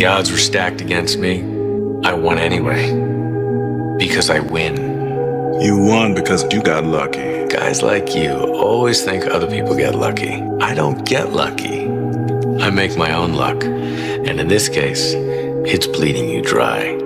The odds were stacked against me. I won anyway. Because I win. You won because you got lucky. Guys like you always think other people get lucky. I don't get lucky. I make my own luck. And in this case, it's bleeding you dry.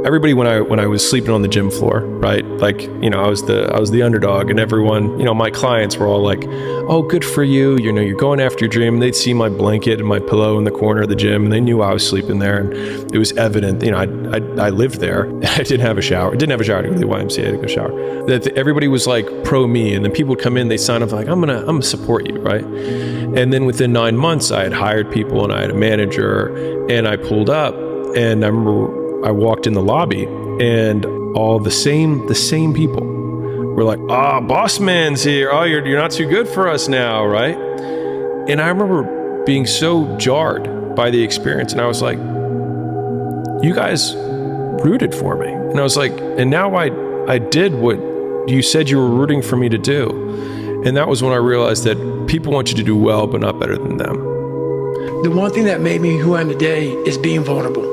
Everybody, when I was sleeping on the gym floor, right? Like, you know, I was the underdog, and everyone, you know, my clients were all like, "Oh, good for you. You know, you're going after your dream." And they'd see my blanket and my pillow in the corner of the gym, and they knew I was sleeping there, and it was evident. You know, I lived there. I didn't have a shower. I didn't have a shower to go to the YMCA to go shower. That everybody was like pro me, and then people would come in, they sign up like, "I'm gonna support you," right? And then within 9 months, I had hired people, and I had a manager, and I pulled up, and I remember I walked in the lobby, and all the same people were like, "Ah, boss man's here. Oh, you're not too good for us now, right?" And I remember being so jarred by the experience, and I was like, "You guys rooted for me," and I was like, "And now I did what you said you were rooting for me to do," and that was when I realized that people want you to do well, but not better than them. The one thing that made me who I am today is being vulnerable.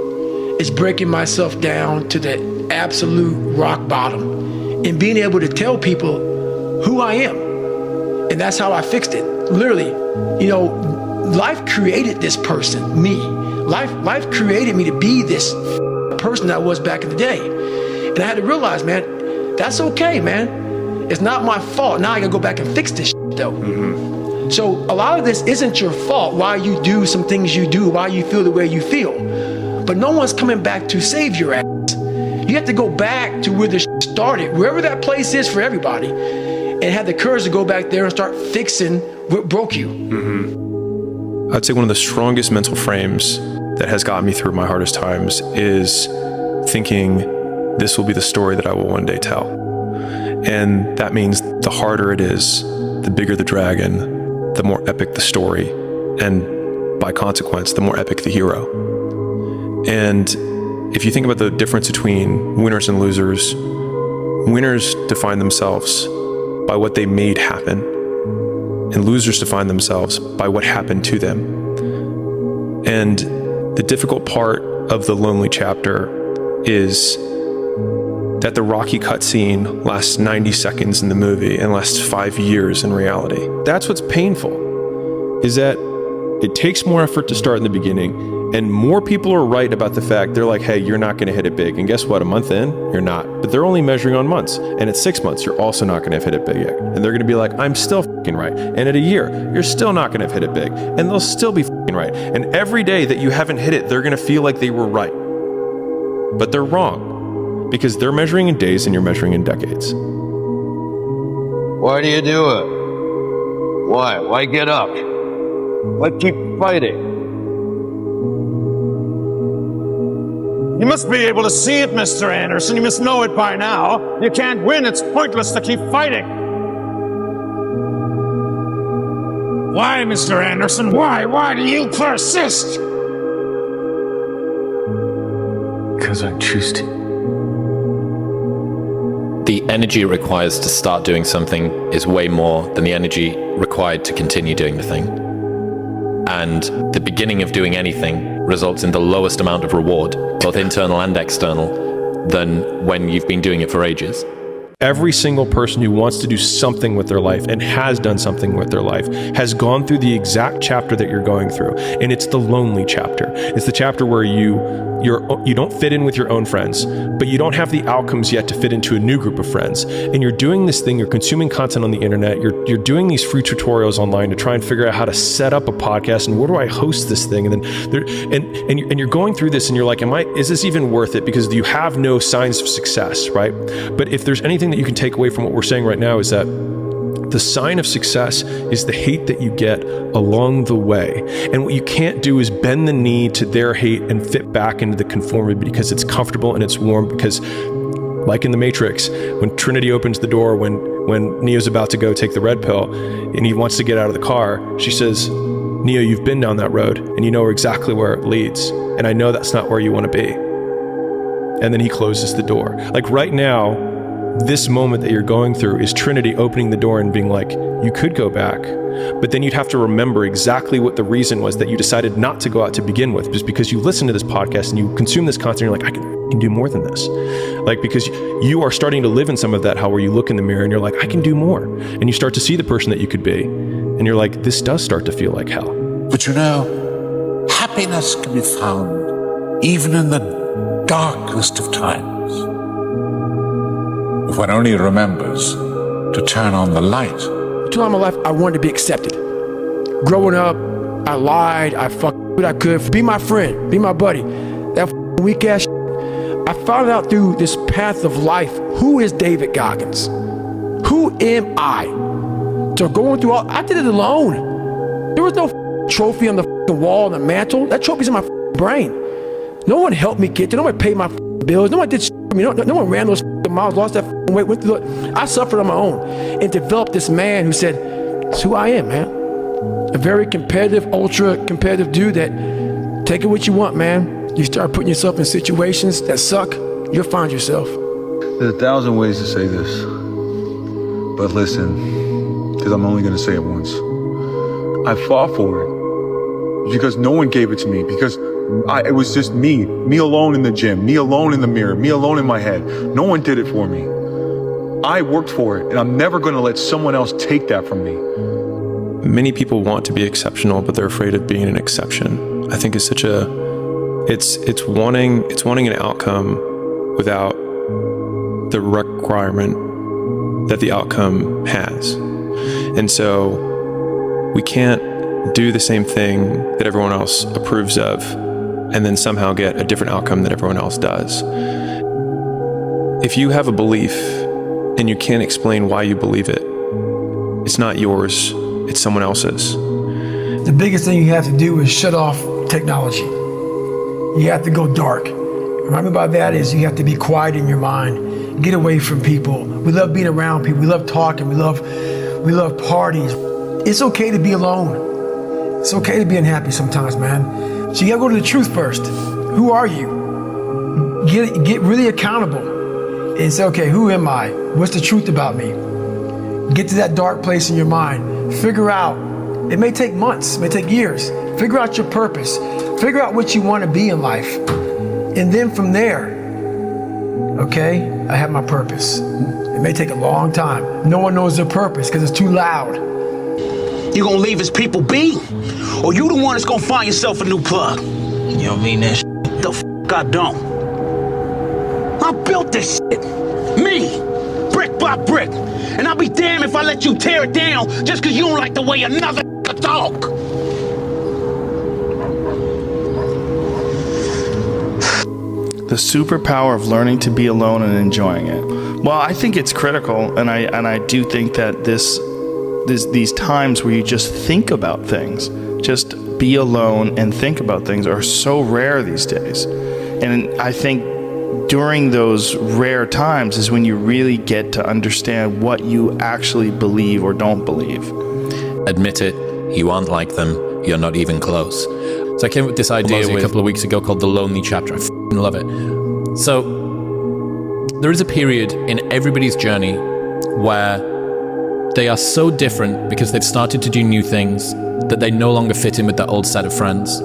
It's breaking myself down to the absolute rock bottom and being able to tell people who I am. And that's how I fixed it. Literally, you know, life created this person, me. Life created me to be this person I was back in the day. And I had to realize, man, that's okay, man. It's not my fault. Now I gotta go back and fix this though. Mm-hmm. So a lot of this isn't your fault, why you do some things you do, why you feel the way you feel. But no one's coming back to save your ass. You have to go back to where the started, wherever that place is for everybody, and have the courage to go back there and start fixing what broke you. Mm-hmm. I'd say one of the strongest mental frames that has gotten me through my hardest times is thinking this will be the story that I will one day tell. And that means the harder it is, the bigger the dragon, the more epic the story, and by consequence, the more epic the hero. And if you think about the difference between winners and losers, winners define themselves by what they made happen, and losers define themselves by what happened to them. And the difficult part of the lonely chapter is that the Rocky cutscene lasts 90 seconds in the movie and lasts 5 years in reality. That's what's painful, is that it takes more effort to start in the beginning. And more people are right about the fact, they're like, hey, you're not going to hit it big. And guess what? A month in, you're not. But they're only measuring on months. And at 6 months, you're also not going to have hit it big yet. And they're going to be like, I'm still f***ing right. And at a year, you're still not going to have hit it big. And they'll still be f***ing right. And every day that you haven't hit it, they're going to feel like they were right. But they're wrong. Because they're measuring in days and you're measuring in decades. Why do you do it? Why? Why get up? Why keep fighting? You must be able to see it, Mr. Anderson. You must know it by now. You can't win. It's pointless to keep fighting. Why, Mr. Anderson? Why? Why do you persist? Because I choose to. The energy it requires to start doing something is way more than the energy required to continue doing the thing. And the beginning of doing anything results in the lowest amount of reward, both internal and external, than when you've been doing it for ages. Every single person who wants to do something with their life and has done something with their life has gone through the exact chapter that you're going through. And it's the lonely chapter. It's the chapter where you don't fit in with your own friends, but you don't have the outcomes yet to fit into a new group of friends. And you're doing this thing, you're consuming content on the internet, you're doing these free tutorials online to try and figure out how to set up a podcast and where do I host this thing? And then you're going through this and you're like, is this even worth it? Because you have no signs of success, right? But if there's anything that you can take away from what we're saying right now is that the sign of success is the hate that you get along the way. And what you can't do is bend the knee to their hate and fit back into the conformity because it's comfortable and it's warm. Because like in the Matrix, when Trinity opens the door, when Neo's about to go take the red pill and he wants to get out of the car, she says, Neo, you've been down that road and you know exactly where it leads. And I know that's not where you want to be. And then he closes the door. Like right now, this moment that you're going through is Trinity opening the door and being like, you could go back, but then you'd have to remember exactly what the reason was that you decided not to go out to begin with, just because you listen to this podcast and you consume this content, and you're like, I can do more than this. Like, because you are starting to live in some of that hell where you look in the mirror and you're like, I can do more. And you start to see the person that you could be. And you're like, this does start to feel like hell. But you know, happiness can be found even in the darkest of times. If one only remembers to turn on the light. Throughout my life, I wanted to be accepted. Growing up, I lied, I fucked what I could. Be my friend, be my buddy. That weak ass shit. I found out through this path of life, who is David Goggins? Who am I? So going through all, I did it alone. There was no trophy on the wall, on the mantle. That trophy's in my brain. No one helped me get there. No one paid my bills. No one did shit for me. No one ran those miles, lost that weight. Went through it. I suffered on my own and developed this man who said, it's who I am, man. A very competitive, ultra competitive dude that take it what you want, man. You start putting yourself in situations that suck, you'll find yourself. There's 1,000 ways to say this, but listen, because I'm only going to say it once. I fought for it because no one gave it to me, because it was just me alone in the gym, me alone in the mirror, me alone in my head. No one did it for me. I worked for it, and I'm never going to let someone else take that from me. Many people want to be exceptional, but they're afraid of being an exception. I think it's such a It's wanting an outcome without the requirement that the outcome has. And so we can't do the same thing that everyone else approves of and then somehow get a different outcome that everyone else does. If you have a belief and you can't explain why you believe it, it's not yours, it's someone else's. The biggest thing you have to do is shut off technology. You have to go dark. What I mean by that is you have to be quiet in your mind. Get away from people. We love being around people. We love talking. We love parties. It's okay to be alone. It's okay to be unhappy sometimes, man. So you gotta go to the truth first. Who are you? Get really accountable and say, okay, who am I? What's the truth about me? Get to that dark place in your mind. Figure out. It may take months, it may take years. Figure out your purpose. Figure out what you want to be in life. And then from there, okay, I have my purpose. It may take a long time. No one knows their purpose because it's too loud. You gonna leave his people be? Or you the one that's gonna find yourself a new plug? You don't mean that shit? The f*** I don't. I built this shit. Me. Brick by brick. And I'll be damned if I let you tear it down just because you don't like the way another talk. The superpower of learning to be alone and enjoying it. Well, I think it's critical, and I do think that these times where you just think about things, just be alone and think about things, are so rare these days. And I think during those rare times is when you really get to understand what you actually believe or don't believe. Admit it, you aren't like them, you're not even close. So I came up with this idea a couple of weeks ago called the lonely chapter. I f***ing love it. So there is a period in everybody's journey where they are so different because they've started to do new things that they no longer fit in with their old set of friends.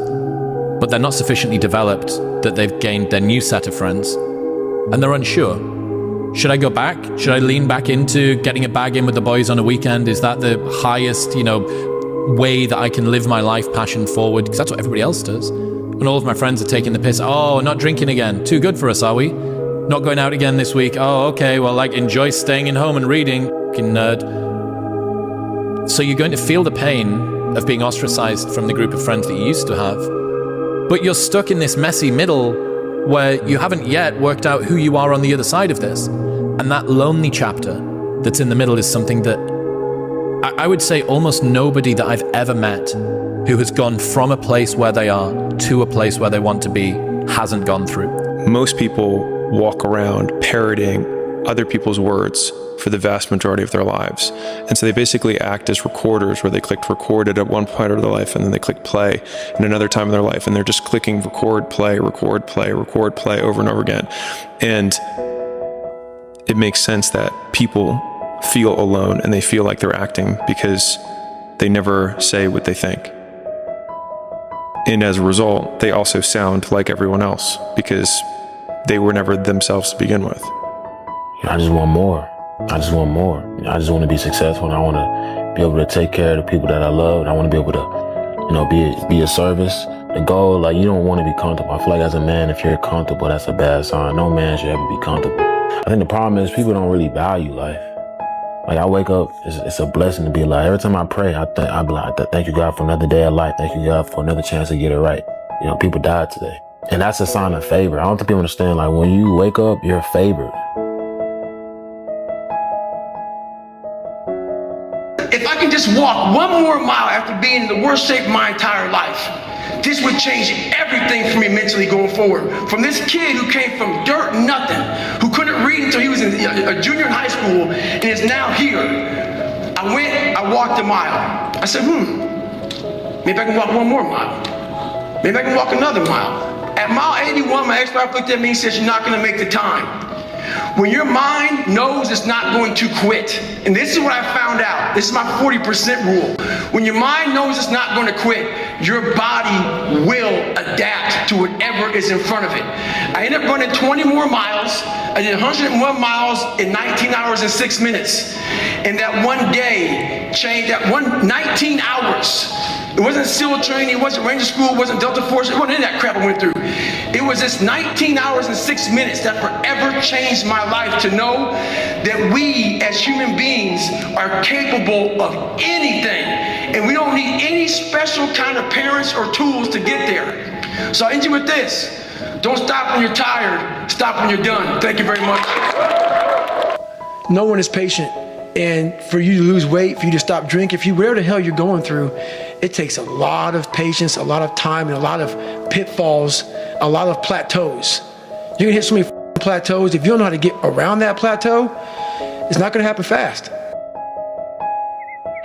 But they're not sufficiently developed that they've gained their new set of friends. And they're unsure. Should I go back? Should I lean back into getting a bag in with the boys on a weekend? Is that the highest, way that I can live my life passion forward? Because that's what everybody else does. And all of my friends are taking the piss. Oh, not drinking again. Too good for us, are we? Not going out again this week. Oh, okay. Well, enjoy staying in home and reading. Fucking nerd. So you're going to feel the pain of being ostracized from the group of friends that you used to have. But you're stuck in this messy middle where you haven't yet worked out who you are on the other side of this. And that lonely chapter that's in the middle is something that I would say almost nobody that I've ever met who has gone from a place where they are to a place where they want to be hasn't gone through. Most people walk around parroting other people's words for the vast majority of their lives. And so they basically act as recorders, where they clicked record at one point of their life and then they click play in another time in their life, and they're just clicking record, play, record, play, record, play over and over again. And it makes sense that people feel alone and they feel like they're acting because they never say what they think. And as a result, they also sound like everyone else because they were never themselves to begin with. I just want more. I just want more. I just want to be successful, and I want to be able to take care of the people that I love, and I want to be able to, be a service. The goal, you don't want to be comfortable. I feel like as a man, if you're comfortable, that's a bad sign. No man should ever be comfortable. I think the problem is people don't really value life. I wake up, it's a blessing to be alive. Every time I pray, I be like, thank you, God, for another day of life. Thank you, God, for another chance to get it right. People died today. And that's a sign of favor. I don't think people understand, when you wake up, you're favored. If I can just walk one more mile after being in the worst shape of my entire life, this would change everything for me mentally going forward. From this kid who came from dirt, nothing, who couldn't read until he was a junior in high school and is now here. I walked a mile. I said, maybe I can walk one more mile. Maybe I can walk another mile. At mile 81, my ex-wife looked at me and said, you're not gonna make the time. When your mind knows it's not going to quit, and this is what I found out, this is my 40% rule. When your mind knows it's not going to quit, your body will adapt to whatever is in front of it. I ended up running 20 more miles. I did 101 miles in 19 hours and 6 minutes. And that one day changed, 19 hours. It wasn't SEAL training, it wasn't Ranger School, it wasn't Delta Force, it wasn't any of that crap I went through. It was this 19 hours and 6 minutes that forever changed my life, to know that we as human beings are capable of anything. And we don't need any special kind of parents or tools to get there. So I end you with this. Don't stop when you're tired, stop when you're done. Thank you very much. No one is patient. And for you to lose weight, for you to stop drinking, whatever the hell you're going through, it takes a lot of patience, a lot of time, and a lot of pitfalls, a lot of plateaus. You're gonna hit so many plateaus. If you don't know how to get around that plateau, it's not gonna happen fast.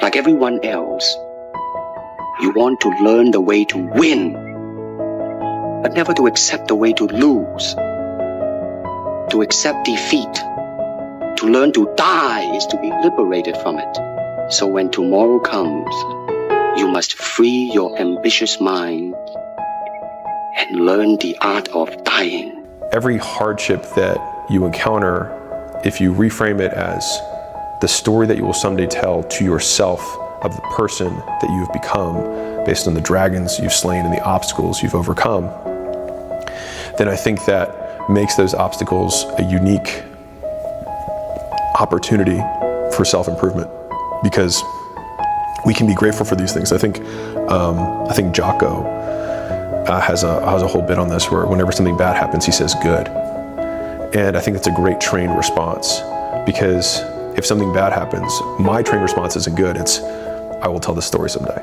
Like everyone else, you want to learn the way to win, but never to accept the way to lose, to accept defeat. To learn to die is to be liberated from it. So when tomorrow comes, you must free your ambitious mind and learn the art of dying. Every hardship that you encounter, if you reframe it as the story that you will someday tell to yourself of the person that you've become based on the dragons you've slain and the obstacles you've overcome, then I think that makes those obstacles a unique opportunity for self-improvement, because we can be grateful for these things. I think 𝐁𝐚𝐭 has a whole bit on this where whenever something bad happens, he says good. And I think that's a great trained response, because if something bad happens, my trained response isn't good, it's I will tell this story someday.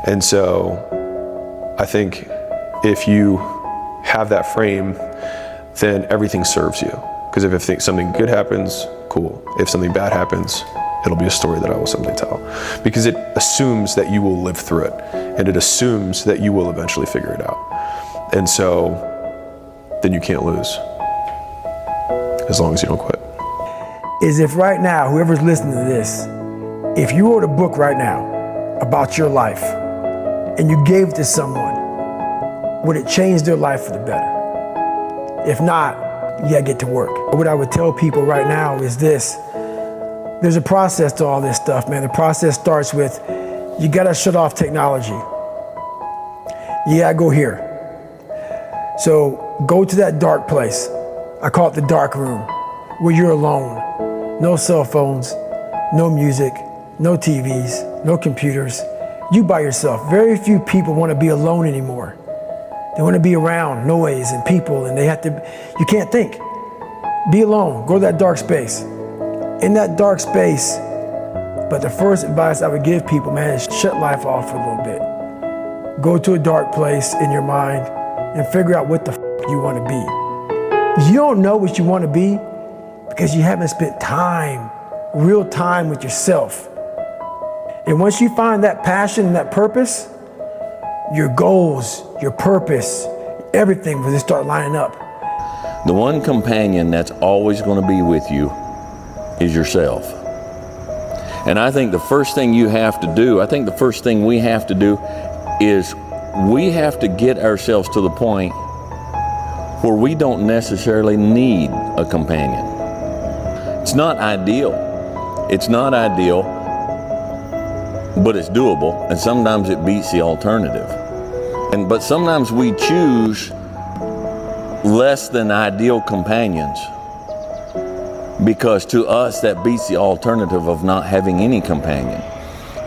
And so I think if you have that frame, then everything serves you. Because if something good happens, cool. If something bad happens, it'll be a story that I will someday tell. Because it assumes that you will live through it, and it assumes that you will eventually figure it out. And so then you can't lose, as long as you don't quit. Is if right now, whoever's listening to this, if you wrote a book right now about your life and you gave it to someone, would it change their life for the better? If not, you gotta get to work. What I would tell people right now is this: there's a process to all this stuff, man. The process starts with, you gotta shut off technology. You gotta go here. So go to that dark place. I call it the dark room, where you're alone. No cell phones, no music, no TVs, no computers. You by yourself. Very few people wanna be alone anymore. They want to be around noise and people, and you can't think. Be alone, go to that dark space. In that dark space, but the first advice I would give people, man, is shut life off for a little bit. Go to a dark place in your mind and figure out what the you want to be. You don't know what you want to be because you haven't spent time, real time with yourself. And once you find that passion and that purpose, your goals, your purpose, everything will just start lining up. The one companion that's always going to be with you is yourself. And I think the first thing you have to do, I think the first thing we have to do is we have to get ourselves to the point where we don't necessarily need a companion. It's not ideal. It's not ideal, but it's doable, and sometimes it beats the alternative. But sometimes we choose less than ideal companions because to us that beats the alternative of not having any companion.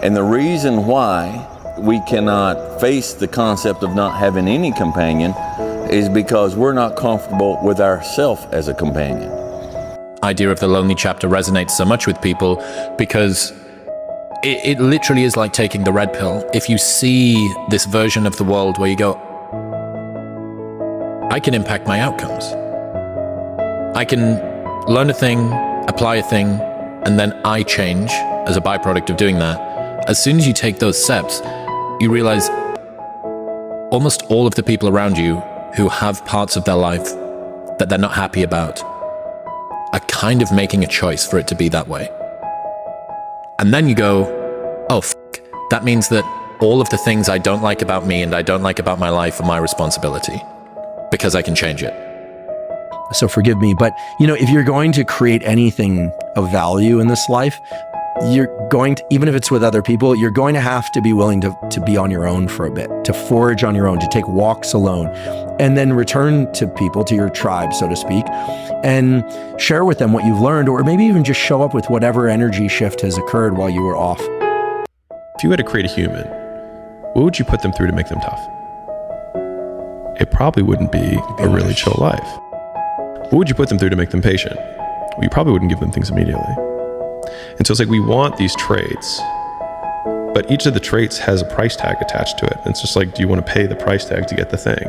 And the reason why we cannot face the concept of not having any companion is because we're not comfortable with ourselves as a companion. Idea of the lonely chapter resonates so much with people because it literally is like taking the red pill. If you see this version of the world where you go, I can impact my outcomes. I can learn a thing, apply a thing, and then I change as a byproduct of doing that. As soon as you take those steps, you realize almost all of the people around you who have parts of their life that they're not happy about are kind of making a choice for it to be that way. And then you go, oh, that means that all of the things I don't like about me and I don't like about my life are my responsibility because I can change it. So forgive me, but if you're going to create anything of value in this life, you're going to, even if it's with other people, you're going to have to be willing to be on your own for a bit, to forage on your own, to take walks alone, and then return to people, to your tribe, so to speak, and share with them what you've learned, or maybe even just show up with whatever energy shift has occurred while you were off. If you had to create a human, what would you put them through to make them tough? It probably wouldn't be a really chill life. What would you put them through to make them patient? Well, you probably wouldn't give them things immediately. And so it's like we want these traits, but each of the traits has a price tag attached to it. And it's just like, do you want to pay the price tag to get the thing?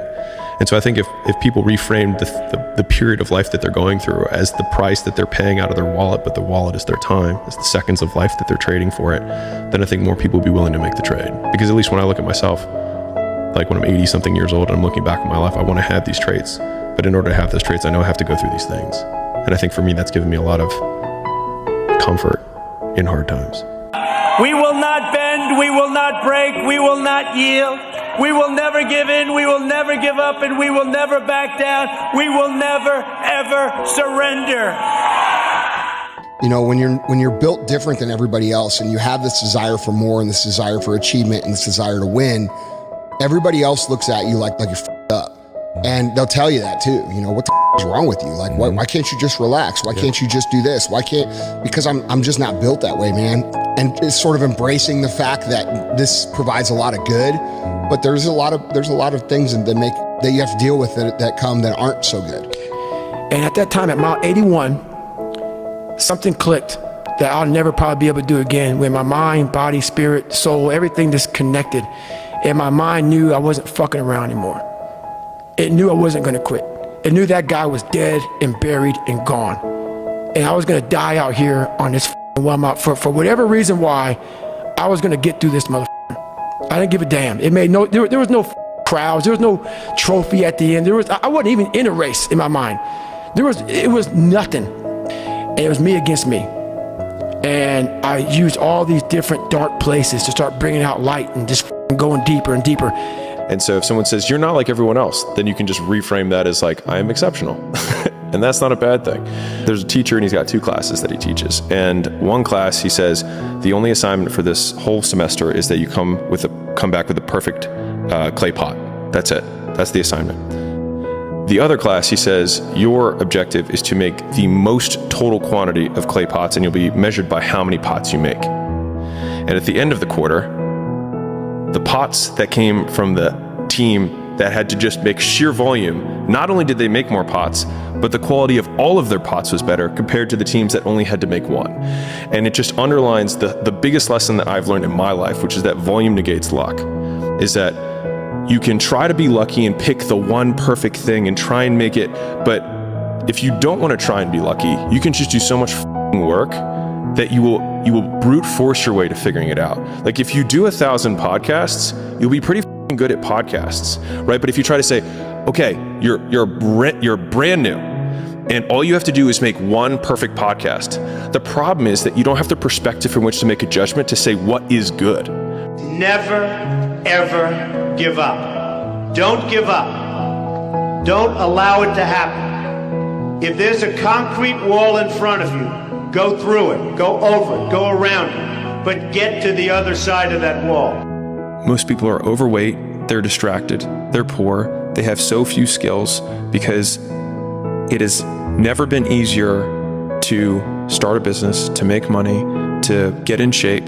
And so I think if people reframed the period of life that they're going through as the price that they're paying out of their wallet, but the wallet is their time, it's the seconds of life that they're trading for it, then I think more people would be willing to make the trade. Because at least when I look at myself, like when I'm 80 something years old and I'm looking back at my life, I want to have these traits. But in order to have those traits, I know I have to go through these things. And I think for me, that's given me a lot of comfort in hard times. We will not bend, we will not break, we will not yield. We will never give in, we will never give up, and we will never back down. We will never, ever surrender. When you're built different than everybody else and you have this desire for more and this desire for achievement and this desire to win, everybody else looks at you like you're f***ed up. And they'll tell you that too. What the f*** is wrong with you? Like, why can't you just relax? Why can't you just do this? Because I'm just not built that way, man. And it's sort of embracing the fact that this provides a lot of good, but there's a lot of things that you have to deal with that come that aren't so good. And at that time, at mile 81, something clicked that I'll never probably be able to do again, when my mind, body, spirit, soul, everything just connected. And my mind knew I wasn't fucking around anymore. It knew I wasn't gonna quit. It knew that guy was dead and buried and gone. And I was gonna die out here on this one mile for whatever reason why I was gonna get through this motherfucker. I didn't give a damn. It made there was no crowds, there was no trophy at the end. I wasn't even in a race in my mind. It was nothing. And it was me against me. And I used all these different dark places to start bringing out light and just going deeper and deeper. And so if someone says, you're not like everyone else, then you can just reframe that as like, I am exceptional. And that's not a bad thing. There's a teacher and he's got 2 classes that he teaches. And one class, he says, the only assignment for this whole semester is that you come back with a perfect clay pot. That's it. That's the assignment. The other class, he says, your objective is to make the most total quantity of clay pots, and you'll be measured by how many pots you make. And at the end of the quarter, the pots that came from the team that had to just make sheer volume, not only did they make more pots, but the quality of all of their pots was better compared to the teams that only had to make one. And it just underlines the biggest lesson that I've learned in my life, which is that volume negates luck, is that you can try to be lucky and pick the one perfect thing and try and make it, but if you don't want to try and be lucky, you can just do so much work that you will brute force your way to figuring it out. Like if you do 1,000 podcasts, you'll be pretty good at podcasts, right? But if you try to say, okay, you're brand new, And all you have to do is make one perfect podcast. The problem is that you don't have the perspective from which to make a judgment to say what is good. Never, ever give up. Don't give up. Don't allow it to happen. If there's a concrete wall in front of you, go through it, go over it, go around it, but get to the other side of that wall. Most people are overweight, they're distracted, they're poor, they have so few skills because it has never been easier to start a business, to make money, to get in shape.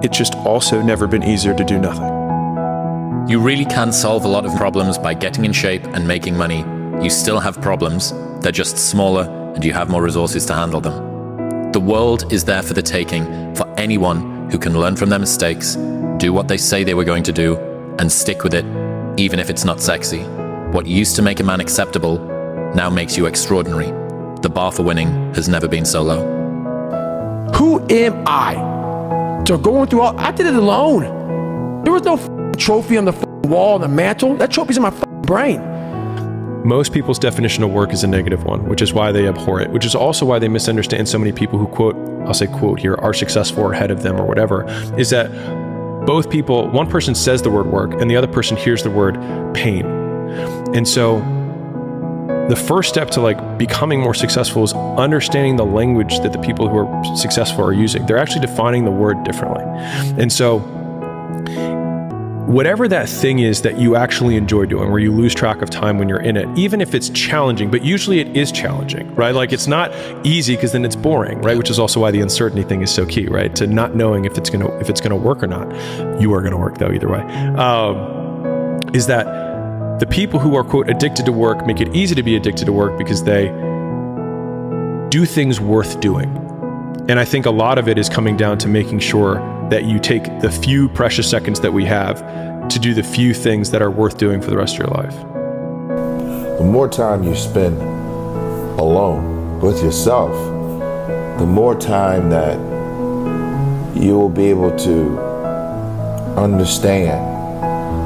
It's just also never been easier to do nothing. You really can solve a lot of problems by getting in shape and making money. You still have problems, they're just smaller and you have more resources to handle them. The world is there for the taking for anyone who can learn from their mistakes, do what they say they were going to do, and stick with it, even if it's not sexy. What used to make a man acceptable now makes you extraordinary. The bar for winning has never been so low. Who am I? So going through all, I did it alone. There was no trophy on the wall, on the mantle. That trophy's in my brain. Most people's definition of work is a negative one, which is why they abhor it, which is also why they misunderstand so many people who quote, I'll say quote here, are successful or ahead of them or whatever, is that both people, one person says the word work and the other person hears the word pain. And so the first step to like becoming more successful is understanding the language that the people who are successful are using. They're actually defining the word differently. And so whatever that thing is that you actually enjoy doing, where you lose track of time when you're in it, even if it's challenging, but usually it is challenging, right? Like it's not easy because then it's boring, right? Which is also why the uncertainty thing is so key, right? To not knowing if it's gonna work or not. You are gonna work though, either way. Is that the people who are, quote, addicted to work make it easy to be addicted to work because they do things worth doing. And I think a lot of it is coming down to making sure that you take the few precious seconds that we have to do the few things that are worth doing for the rest of your life. The more time you spend alone with yourself, the more time that you will be able to understand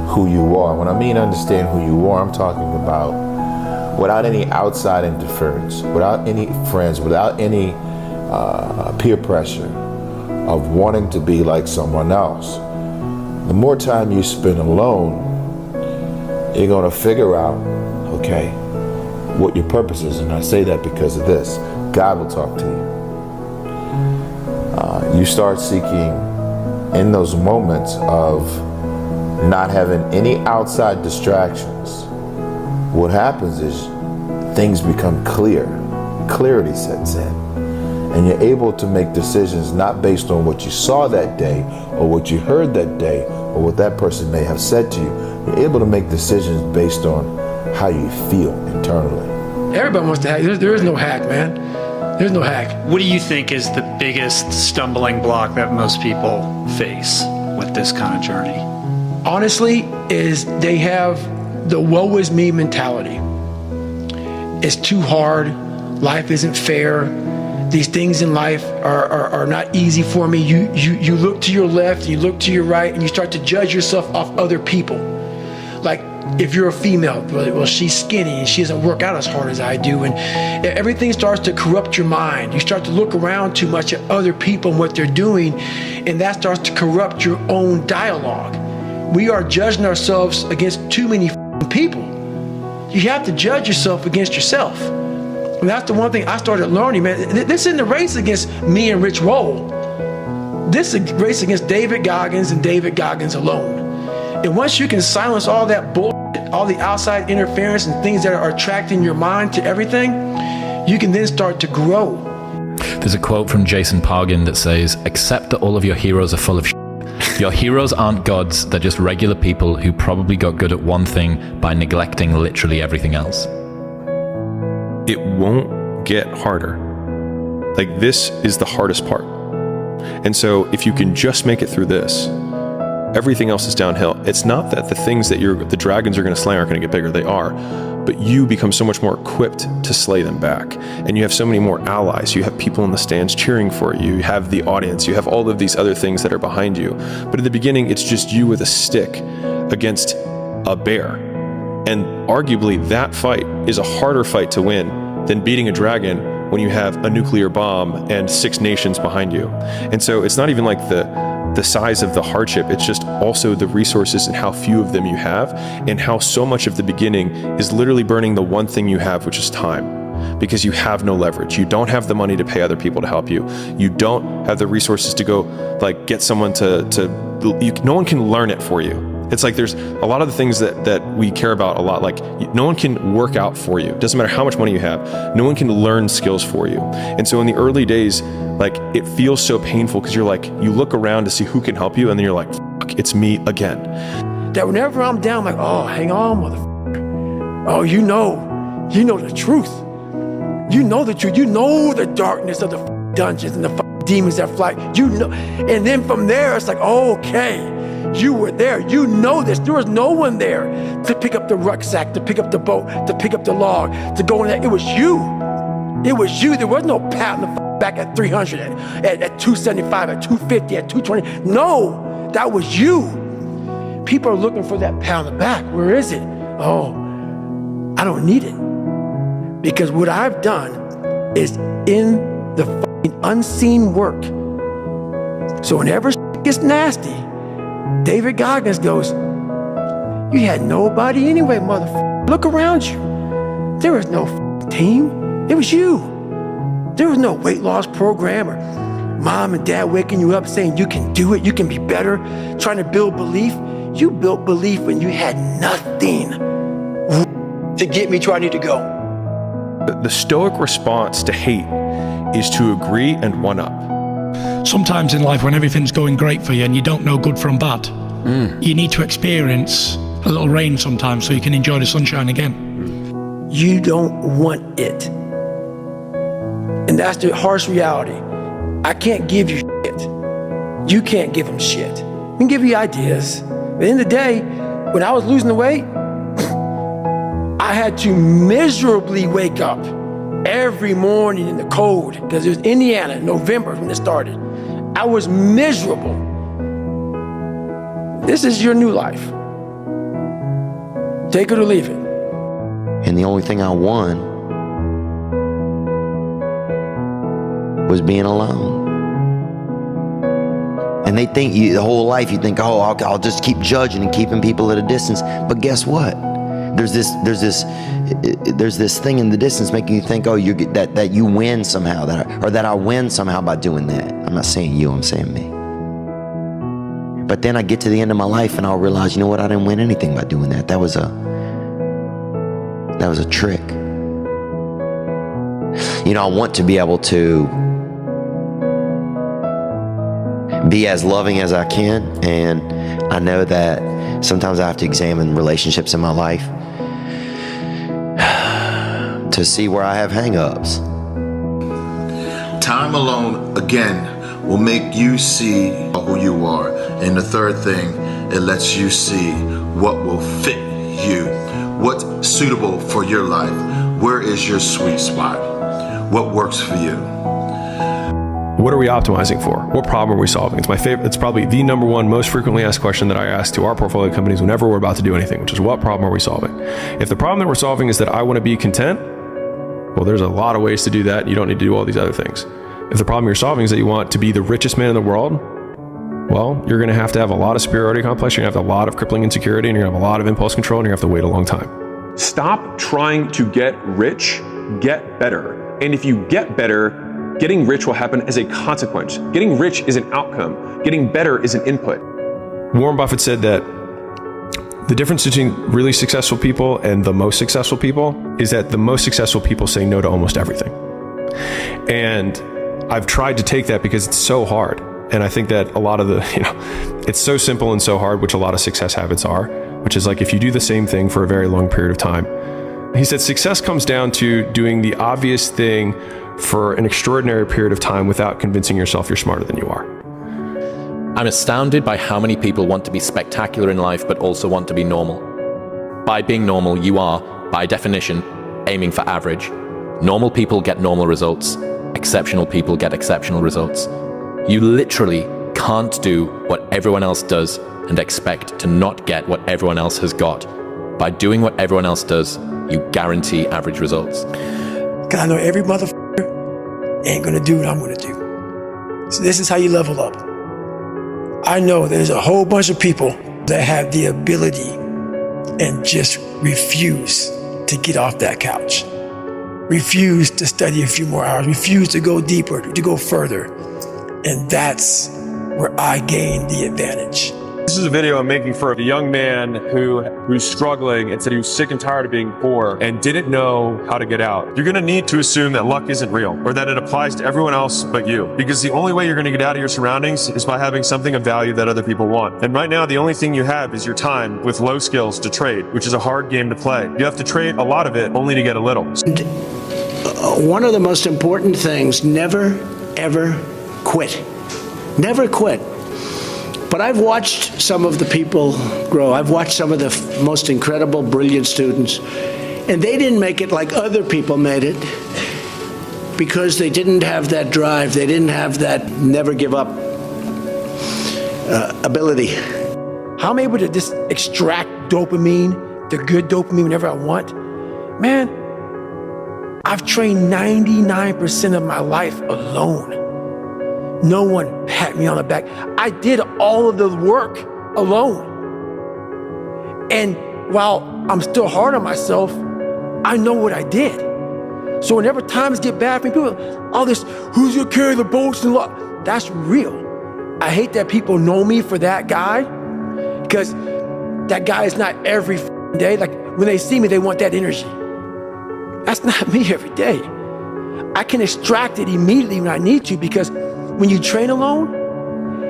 who you are. When I mean understand who you are, I'm talking about without any outside interference, without any friends, without any peer pressure of wanting to be like someone else. The more time you spend alone, you're going to figure out, okay, what your purpose is. And I say that because of this. God will talk to you. You start seeking in those moments of not having any outside distractions. What happens is things become clear. Clarity sets in. And you're able to make decisions not based on what you saw that day or what you heard that day or what that person may have said to you. You're able to make decisions based on how you feel internally. Everybody wants to hack. There is no hack, man. There's no hack. What do you think is the biggest stumbling block that most people face with this kind of journey? Honestly, is they have the woe is me mentality. It's too hard. Life isn't fair. These things in life are not easy for me. You look to your left, you look to your right, and you start to judge yourself off other people. Like if you're a female, well, she's skinny and she doesn't work out as hard as I do, and everything starts to corrupt your mind. You start to look around too much at other people and what they're doing, and that starts to corrupt your own dialogue. We are judging ourselves against too many people. You have to judge yourself against yourself. And that's the one thing I started learning, man. This isn't a race against me and Rich Roll. This is a race against David Goggins and David Goggins alone. And once you can silence all that bullshit, all the outside interference and things that are attracting your mind to everything, you can then start to grow. There's a quote from 𝐁𝐚𝐭𝐭𝐥𝐞 that says, "Accept that all of your heroes are full of shit. Your heroes aren't gods, they're just regular people who probably got good at one thing by neglecting literally everything else." It won't get harder. Like, this is the hardest part. And so if you can just make it through this, everything else is downhill. It's not that the things that the dragons are going to slay aren't going to get bigger. They are. But you become so much more equipped to slay them back. And you have so many more allies. You have people in the stands cheering for you. You have the audience. You have all of these other things that are behind you. But at the beginning, it's just you with a stick against a bear. And arguably that fight is a harder fight to win than beating a dragon when you have a nuclear bomb and 6 nations behind you. And so it's not even like the size of the hardship, it's just also the resources and how few of them you have, and how so much of the beginning is literally burning the one thing you have, which is time. Because you have no leverage. You don't have the money to pay other people to help you. You don't have the resources to go like get someone no one can learn it for you. It's like there's a lot of the things that we care about a lot, like no one can work out for you. It doesn't matter how much money you have. No one can learn skills for you. And so in the early days, like it feels so painful because you're like, you look around to see who can help you, and then you're like, fuck, it's me again. That whenever I'm down, I'm like, oh, hang on, motherfucker. Oh, you know the truth. You know the truth. You know the darkness of the dungeons and the demons that fly. You know, and then from there, it's like, okay. You were there. You know this. There was no one there to pick up the rucksack, to pick up the boat, to pick up the log, to go in there. It was you. It was you. There was no pat in the back at 300, at 275, at 250, at 220. No, that was you. People are looking for that pat on the back. Where is it? Oh, I don't need it. Because what I've done is in the unseen work. So whenever it gets nasty, David Goggins goes, you had nobody anyway, motherfucker. Look around you. There was no team. It was you. There was no weight loss program or mom and dad waking you up saying you can do it, you can be better, trying to build belief. You built belief when you had nothing to get me to where I need to go. The stoic response to hate is to agree and one up. Sometimes in life when everything's going great for you and you don't know good from bad, you need to experience a little rain sometimes so you can enjoy the sunshine again. You don't want it. And that's the harsh reality. I can't give you shit. You can't give them shit. I can give you ideas. But at the end of the day, when I was losing the weight, I had to miserably wake up every morning in the cold, because it was Indiana, November when it started. I was miserable. This is your new life. Take it or leave it. And the only thing I won was being alone. And they think the whole life you think, oh, I'll just keep judging and keeping people at a distance. But guess what? There's this thing in the distance making you think, oh, that you win somehow, that I win somehow by doing that. I'm not saying you, I'm saying me. But then I get to the end of my life and I'll realize, you know what? I didn't win anything by doing that. That was a trick. You know, I want to be able to be as loving as I can, and I know that sometimes I have to examine relationships in my life to see where I have hang-ups. Time alone, again, will make you see who you are. And the third thing, it lets you see what will fit you, what's suitable for your life. Where is your sweet spot? What works for you? What are we optimizing for? What problem are we solving? It's my favorite. It's probably the number one most frequently asked question that I ask to our portfolio companies whenever we're about to do anything, which is what problem are we solving? If the problem that we're solving is that I want to be content, well, there's a lot of ways to do that. You don't need to do all these other things. If the problem you're solving is that you want to be the richest man in the world, well, you're going to have a lot of superiority complex. You're going to have a lot of crippling insecurity, and you're going to have a lot of impulse control, and you're going to have to wait a long time. Stop trying to get rich, get better. And if you get better, getting rich will happen as a consequence. Getting rich is an outcome. Getting better is an input. Warren Buffett said that the difference between really successful people and the most successful people is that the most successful people say no to almost everything. And I've tried to take that because it's so hard. And I think that a lot of it's so simple and so hard, which a lot of success habits are, which is like if you do the same thing for a very long period of time. He said success comes down to doing the obvious thing for an extraordinary period of time without convincing yourself you're smarter than you are. I'm astounded by how many people want to be spectacular in life but also want to be normal. By being normal, you are, by definition, aiming for average. Normal people get normal results. Exceptional people get exceptional results. You literally can't do what everyone else does and expect to not get what everyone else has got. By doing what everyone else does, you guarantee average results. Because I know every motherfucker ain't gonna do what I'm gonna do. So this is how you level up. I know there's a whole bunch of people that have the ability and just refuse to get off that couch. Refuse to study a few more hours, refuse to go deeper, to go further. And that's where I gain the advantage. This is a video I'm making for a young man who's struggling and said he was sick and tired of being poor and didn't know how to get out. You're gonna need to assume that luck isn't real or that it applies to everyone else but you. Because the only way you're gonna get out of your surroundings is by having something of value that other people want. And right now, the only thing you have is your time with low skills to trade, which is a hard game to play. You have to trade a lot of it only to get a little. One of the most important things, never, ever quit. Never quit. But I've watched some of the people grow. I've watched some of the most incredible, brilliant students, and they didn't make it like other people made it because they didn't have that drive. They didn't have that never give up ability. How I'm able to just extract dopamine, the good dopamine whenever I want. Man, I've trained 99% of my life alone. No one pat me on the back. I did all of the work alone. And while I'm still hard on myself, I know what I did. So whenever times get bad for me, people, all this, who's gonna carry the boats and luck? That's real. I hate that people know me for that guy, because that guy is not every day. Like when they see me, they want that energy. That's not me every day. I can extract it immediately when I need to, because when you train alone,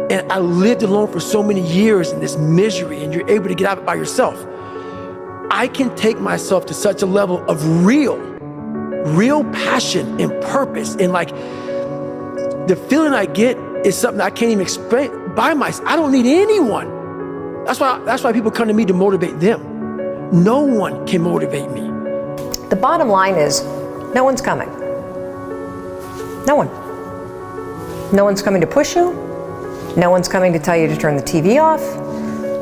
and I lived alone for so many years in this misery, and you're able to get out of it by yourself, I can take myself to such a level of real passion and purpose. And like, the feeling I get is something I can't even explain by myself. I don't need anyone. That's why people come to me to motivate them. No one can motivate me. The bottom line is, no one's coming. No one. No one's coming to push you. No one's coming to tell you to turn the TV off.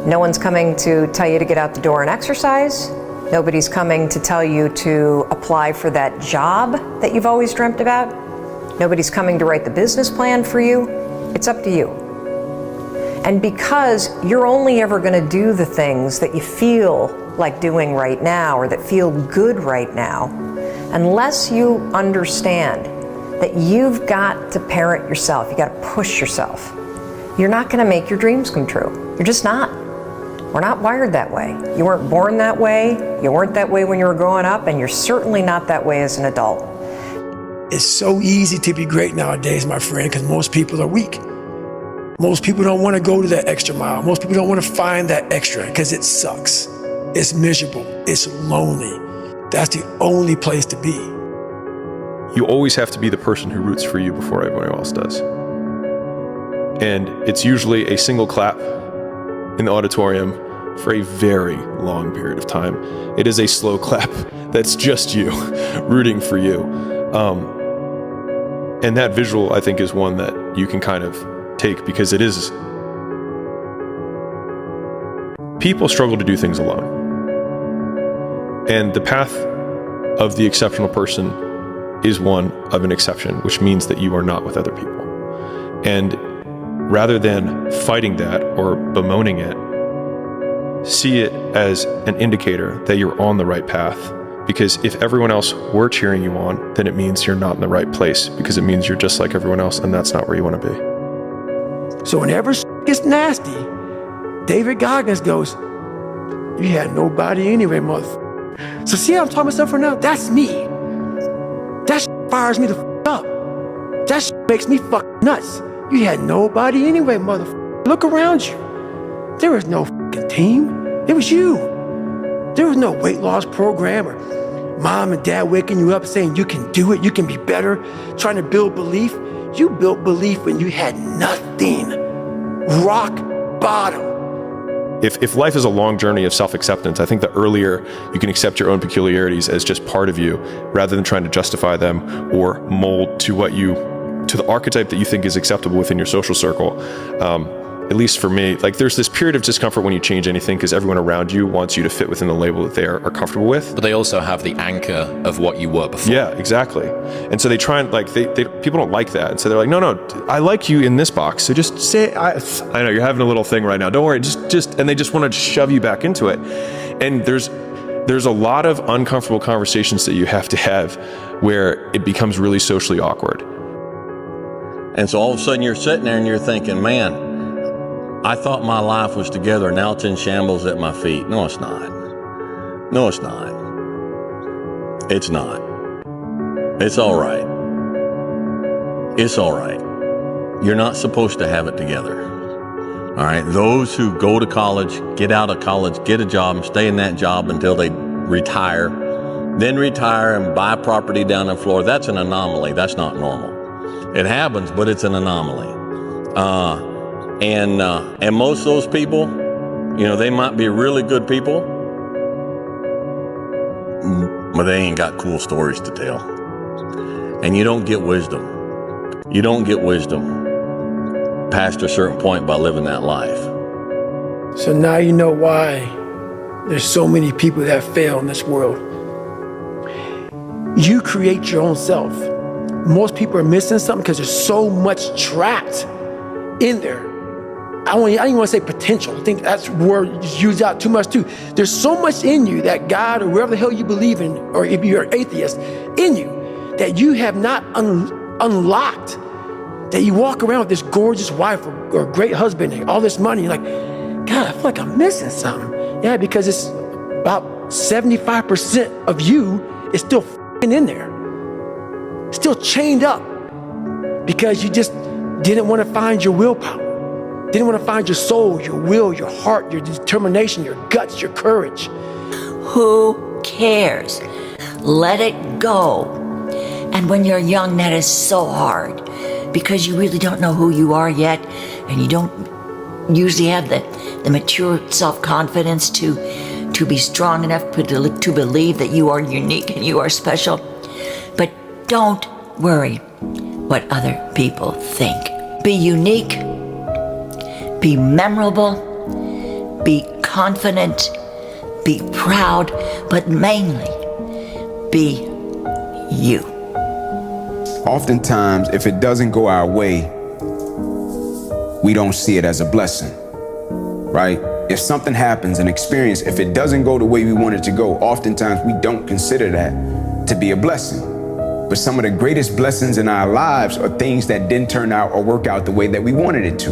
No one's coming to tell you to get out the door and exercise. Nobody's coming to tell you to apply for that job that you've always dreamt about. Nobody's coming to write the business plan for you. It's up to you. And because you're only ever going to do the things that you feel like doing right now or that feel good right now, unless you understand that you've got to parent yourself, you got to push yourself, you're not going to make your dreams come true. You're just not. We're not wired that way. You weren't born that way. You weren't that way when you were growing up, and you're certainly not that way as an adult. It's so easy to be great nowadays, my friend, because most people are weak. Most people don't want to go to that extra mile. Most people don't want to find that extra because it sucks. It's miserable. It's lonely. That's the only place to be. You always have to be the person who roots for you before everyone else does. And it's usually a single clap in the auditorium for a very long period of time. It is a slow clap that's just you rooting for you. And that visual, I think, is one that you can kind of take, because it is... People struggle to do things alone. And the path of the exceptional person is one of an exception, which means that you are not with other people. And rather than fighting that or bemoaning it, see it as an indicator that you're on the right path. Because if everyone else were cheering you on, then it means you're not in the right place, because it means you're just like everyone else, and that's not where you want to be. So whenever gets nasty, David Goggins goes, "You had nobody anyway, motherfucker." So see how I'm talking myself right now? That's me. That fires me the up. That makes me nuts. You had nobody anyway, motherfucker. Look around you. There was no team. It was you. There was no weight loss program or mom and dad waking you up saying you can do it, you can be better, trying to build belief. You built belief when you had nothing. Rock bottom. If life is a long journey of self-acceptance, I think the earlier you can accept your own peculiarities as just part of you, rather than trying to justify them or mold to the archetype that you think is acceptable within your social circle, at least for me, like there's this period of discomfort when you change anything because everyone around you wants you to fit within the label that they are comfortable with. But they also have the anchor of what you were before. Yeah, exactly. And so they try and like, people don't like that. And so they're like, no, I like you in this box. So just say, I know you're having a little thing right now. Don't worry, and they just want to shove you back into it. And there's a lot of uncomfortable conversations that you have to have where it becomes really socially awkward. And so all of a sudden you're sitting there and you're thinking, man, I thought my life was together, now it's in shambles at my feet. No, it's not. No, it's not. It's not. It's all right. It's all right. You're not supposed to have it together. All right? Those who go to college, get out of college, get a job, and stay in that job until they retire, then retire and buy property down in Florida, that's an anomaly. That's not normal. It happens, but it's an anomaly. And most of those people, you know, they might be really good people, but they ain't got cool stories to tell. And you don't get wisdom. You don't get wisdom past a certain point by living that life. So now you know why there's so many people that fail in this world. You create your own self. Most people are missing something because there's so much trapped in there. I don't even want to say potential. I think that's word used out too much too. There's so much in you that God or wherever the hell you believe in, or if you're an atheist, in you that you have not unlocked. That you walk around with this gorgeous wife or great husband and all this money, you're like, God, I feel like I'm missing something. Yeah, because it's about 75% of you is still in there. Still chained up because you just didn't want to find your willpower. Didn't want to find your soul, your will, your heart, your determination, your guts, your courage. Who cares? Let it go. And when you're young, that is so hard because you really don't know who you are yet, and you don't usually have the mature self-confidence to be strong enough to believe that you are unique and you are special. But don't worry what other people think. Be unique, be memorable, be confident, be proud, but mainly be you. Oftentimes, if it doesn't go our way, we don't see it as a blessing, right? If something happens, an experience, if it doesn't go the way we want it to go, oftentimes we don't consider that to be a blessing. But some of the greatest blessings in our lives are things that didn't turn out or work out the way that we wanted it to.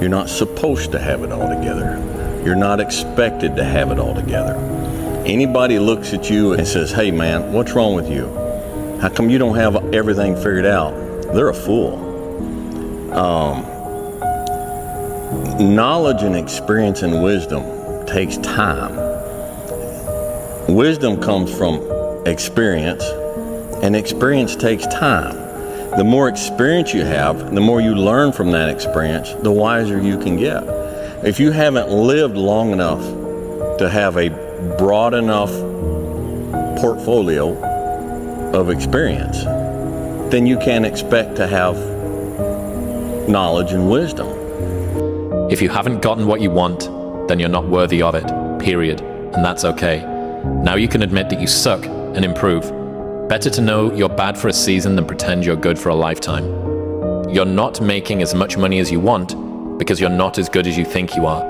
You're not supposed to have it all together. You're not expected to have it all together. Anybody looks at you and says, hey man, what's wrong with you? How come you don't have everything figured out? They're a fool. Knowledge and experience and wisdom takes time. Wisdom comes from experience, and experience takes time. The more experience you have, the more you learn from that experience, the wiser you can get. If you haven't lived long enough to have a broad enough portfolio of experience, then you can't expect to have knowledge and wisdom. If you haven't gotten what you want, then you're not worthy of it, period. And that's okay. Now you can admit that you suck and improve. Better to know you're bad for a season than pretend you're good for a lifetime. You're not making as much money as you want because you're not as good as you think you are.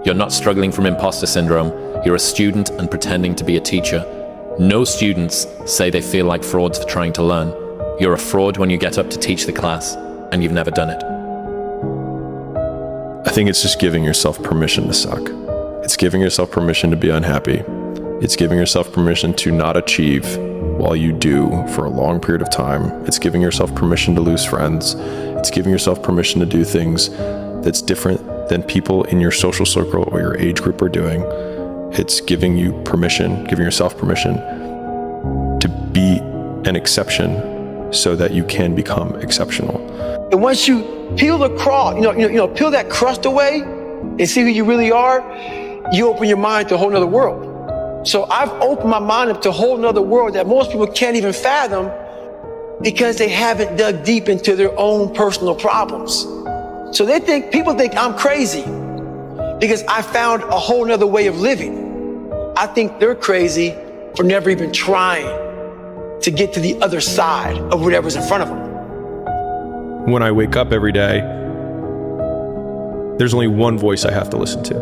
You're not struggling from imposter syndrome. You're a student and pretending to be a teacher. No students say they feel like frauds for trying to learn. You're a fraud when you get up to teach the class and you've never done it. I think it's just giving yourself permission to suck. It's giving yourself permission to be unhappy. It's giving yourself permission to not achieve while you do for a long period of time. It's giving yourself permission to lose friends. It's giving yourself permission to do things that's different than people in your social circle or your age group are doing. It's giving you permission, giving yourself permission to be an exception so that you can become exceptional. And once you peel the crust, peel that crust away and see who you really are, you open your mind to a whole nother world. So I've opened my mind up to a whole nother world that most people can't even fathom because they haven't dug deep into their own personal problems. So people think I'm crazy because I found a whole nother way of living. I think they're crazy for never even trying to get to the other side of whatever's in front of them. When I wake up every day, there's only one voice I have to listen to.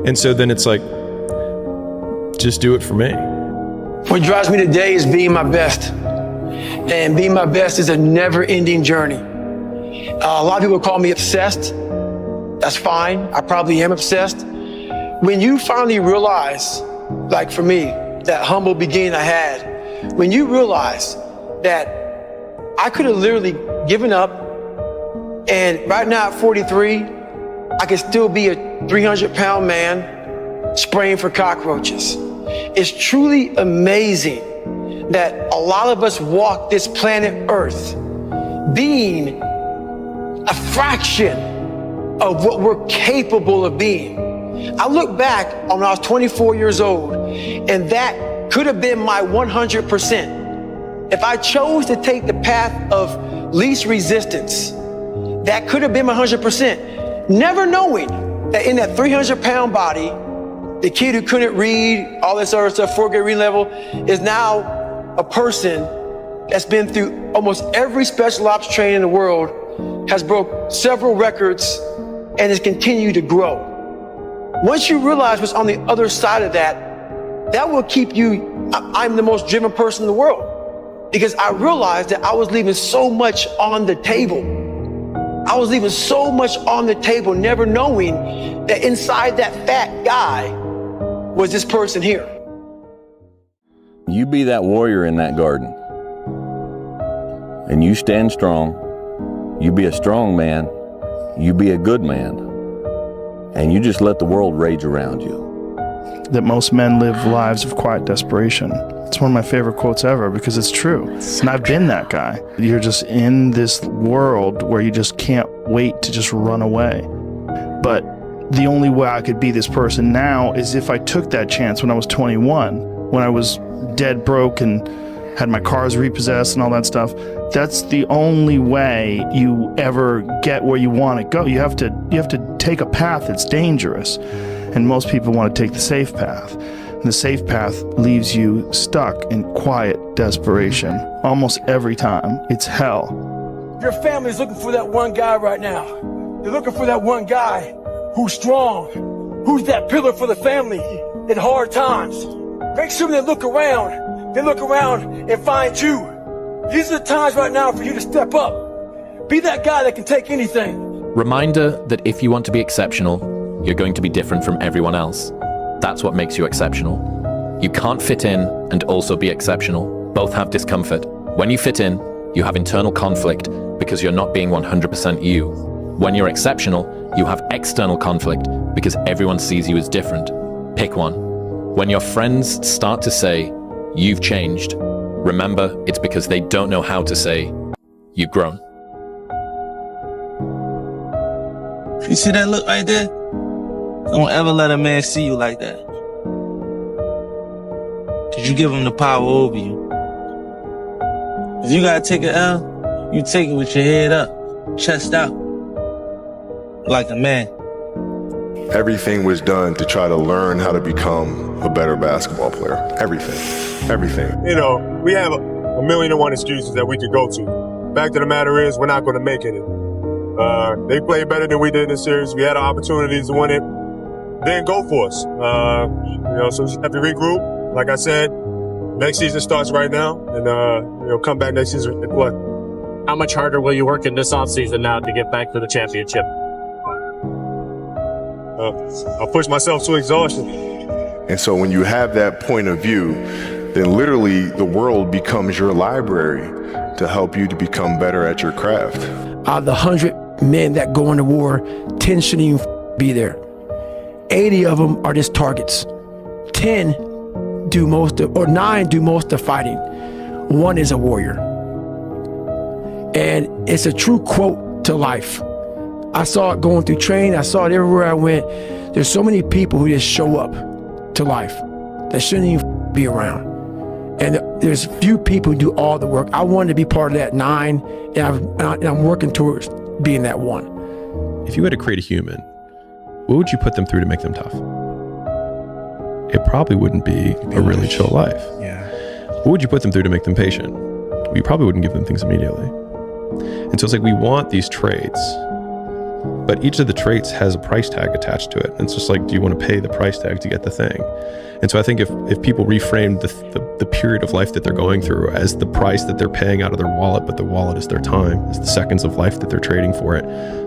And so then it's like, just do it for me. What drives me today is being my best. And being my best is a never-ending journey. A lot of people call me obsessed. That's fine. I probably am obsessed. When you finally realize, like for me, that humble beginning I had, when you realize that I could have literally given up, and right now at 43, I could still be a 300-pound man spraying for cockroaches. It's truly amazing that a lot of us walk this planet Earth being a fraction of what we're capable of being. I look back on when I was 24 years old, and that could have been my 100%. If I chose to take the path of least resistance, that could have been my 100%. Never knowing that in that 300-pound body, the kid who couldn't read, all this other stuff, 4th grade reading level, is now a person that's been through almost every special ops training in the world, has broke several records, and has continued to grow. Once you realize what's on the other side of that, that will keep you, I'm the most driven person in the world, because I realized that I was leaving so much on the table. I was leaving so much on the table, never knowing that inside that fat guy was this person here. You be that warrior in that garden. And you stand strong. You be a strong man. You be a good man. And you just let the world rage around you. That most men live lives of quiet desperation. It's one of my favorite quotes ever because it's true. And I've been that guy. You're just in this world where you just can't wait to just run away. But the only way I could be this person now is if I took that chance when I was 21, when I was dead broke and had my cars repossessed and all that stuff. That's the only way you ever get where you want to go. You have to take a path that's dangerous. And most people want to take the safe path. And the safe path leaves you stuck in quiet desperation. Almost every time, it's hell. Your family's looking for that one guy right now. They're looking for that one guy who's strong, who's that pillar for the family in hard times. Make sure they look around and find you. These are the times right now for you to step up. Be that guy that can take anything. Reminder that if you want to be exceptional, you're going to be different from everyone else. That's what makes you exceptional. You can't fit in and also be exceptional. Both have discomfort. When you fit in, you have internal conflict because you're not being 100% you. When you're exceptional, you have external conflict because everyone sees you as different. Pick one. When your friends start to say, "You've changed," remember it's because they don't know how to say, "You've grown." You see that look right there? Don't ever let a man see you like that. Cause you give him the power over you. If you gotta take an L, you take it with your head up, chest out, like a man. Everything was done to try to learn how to become a better basketball player. Everything. You know, we have a 1,000,001 excuses that we could go to. Fact of the matter is, we're not going to make it. They played better than we did in this series. We had our opportunities to win it. Didn't go for us. So we just have to regroup. Like I said, next season starts right now, and come back next season and play. How much harder will you work in this offseason now to get back to the championship? I'll push myself to exhaustion. And so when you have that point of view, then literally the world becomes your library to help you to become better at your craft. Out of the 100 men that go into war, 10 shouldn't even be there. 80 of them are just targets. 9 do most of the fighting. 1 is a warrior. And it's a true quote to life. I saw it going through training. I saw it everywhere I went. There's so many people who just show up to life that shouldn't even be around. And there's few people who do all the work. I wanted to be part of that 9, and I'm working towards being that one. If you had to create a human, what would you put them through to make them tough? It probably wouldn't be a really chill life. Yeah. What would you put them through to make them patient? Well, you probably wouldn't give them things immediately. And so it's like we want these traits, but each of the traits has a price tag attached to it. And it's just like, do you want to pay the price tag to get the thing? And so I think if people reframe the period of life that they're going through as the price that they're paying out of their wallet, but the wallet is their time, is the seconds of life that they're trading for it,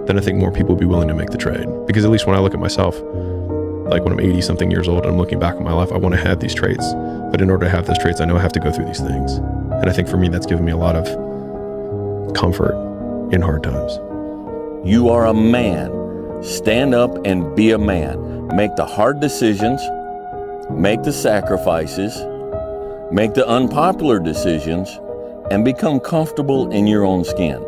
then I think more people will be willing to make the trade. Because at least when I look at myself, like when I'm 80 something years old and I'm looking back on my life, I want to have these traits. But in order to have those traits, I know I have to go through these things. And I think for me, that's given me a lot of comfort in hard times. You are a man. Stand up and be a man. Make the hard decisions, make the sacrifices, make the unpopular decisions, and become comfortable in your own skin.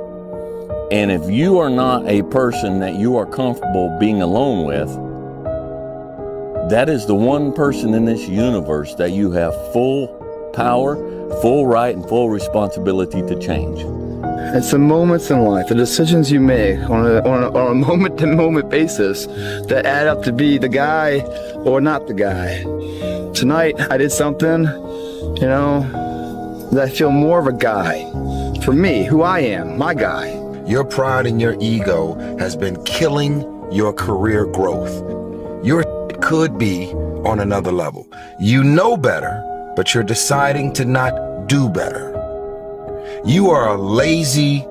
And if you are not a person that you are comfortable being alone with, that is the one person in this universe that you have full power, full right, and full responsibility to change. It's the moments in life, the decisions you make on a moment-to-moment basis that add up to be the guy or not the guy. Tonight, I did something, that I feel more of a guy. For me, who I am, my guy. Your pride and your ego has been killing your career growth. Your could be on another level. You know better, but you're deciding to not do better. You are a lazy,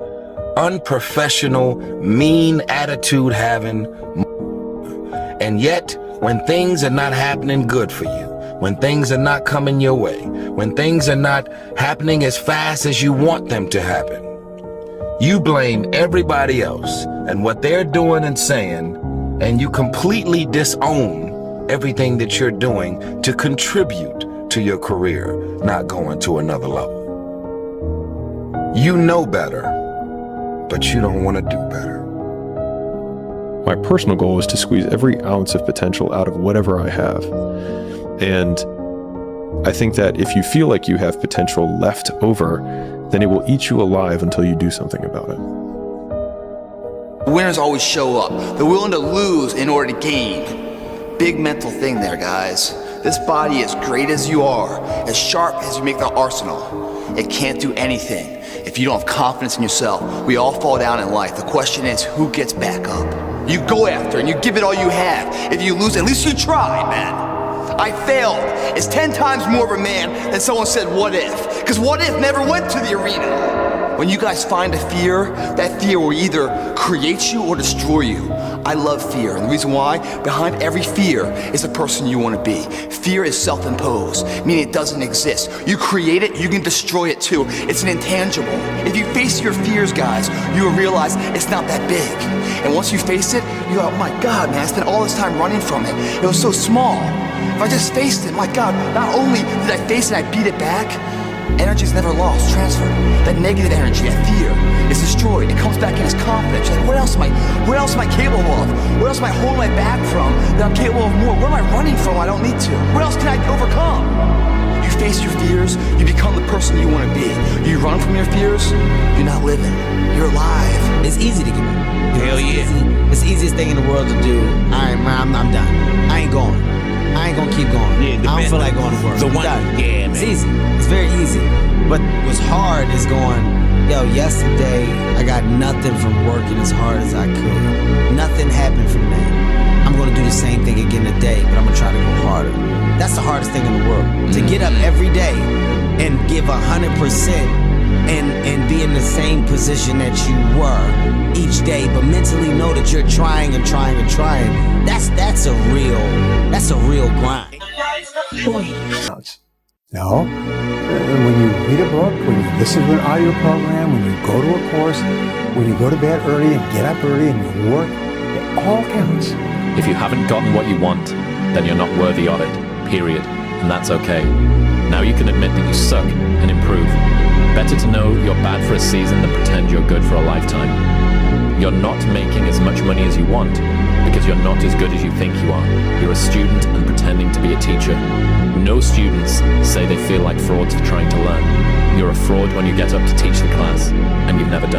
unprofessional, mean attitude having, and yet when things are not happening good for you, when things are not coming your way, when things are not happening as fast as you want them to happen, you blame everybody else and what they're doing and saying, and you completely disown everything that you're doing to contribute to your career not going to another level. You know better, but you don't want to do better. My personal goal is to squeeze every ounce of potential out of whatever I have. And I think that if you feel like you have potential left over, then it will eat you alive until you do something about it. Winners always show up. They're willing to lose in order to gain. Big mental thing there, guys. This body, as great as you are, as sharp as you make the arsenal, it can't do anything if you don't have confidence in yourself. We all fall down in life. The question is, who gets back up? You go after and you give it all you have. If you lose, at least you tried, man. I failed. It's 10 times more of a man than someone said, what if? Because what if never went to the arena. When you guys find a fear, that fear will either create you or destroy you. I love fear, and the reason why, behind every fear is the person you want to be. Fear is self-imposed, meaning it doesn't exist. You create it, you can destroy it too. It's an intangible. If you face your fears, guys, you will realize it's not that big. And once you face it, you're like, oh my God, man, I spent all this time running from it. It was so small. If I just faced it, my God, not only did I face it, I beat it back, energy is never lost, transferred. That negative energy, that fear, is destroyed. It comes back in as confidence. You're like, what else am I capable of? What else am I holding my back from that I'm capable of more? What am I running from I don't need to? What else can I overcome? You face your fears, you become the person you want to be. You run from your fears, you're not living. You're alive. It's easy to give up. Hell yeah. It's the easiest thing in the world to do. All right, man, I'm done. I ain't going. I ain't gonna keep going. Yeah, I don't feel like going to work. The one, yeah, man. It's easy. It's very easy. But what's hard is going, yesterday I got nothing from working as hard as I could. Nothing happened from that. I'm gonna do the same thing again today, but I'm gonna try to go harder. That's the hardest thing in the world. To get up every day and give 100% and be in the same position that you were each day, but mentally know that you're trying and trying and trying. That's a real grind. No. When you read a book, when you listen to an audio program, when you go to a course, when you go to bed early and get up early and you work, it all counts. If you haven't gotten what you want, then you're not worthy of it, period. And that's okay. Now you can admit that you suck and improve. Better to know you're bad for a season than pretend you're good for a lifetime. You're not making as much money as you want because you're not as good as you think you are. You're a student and pretending to be a teacher. No students say they feel like frauds for trying to learn. You're a fraud when you get up to teach the class and you've never done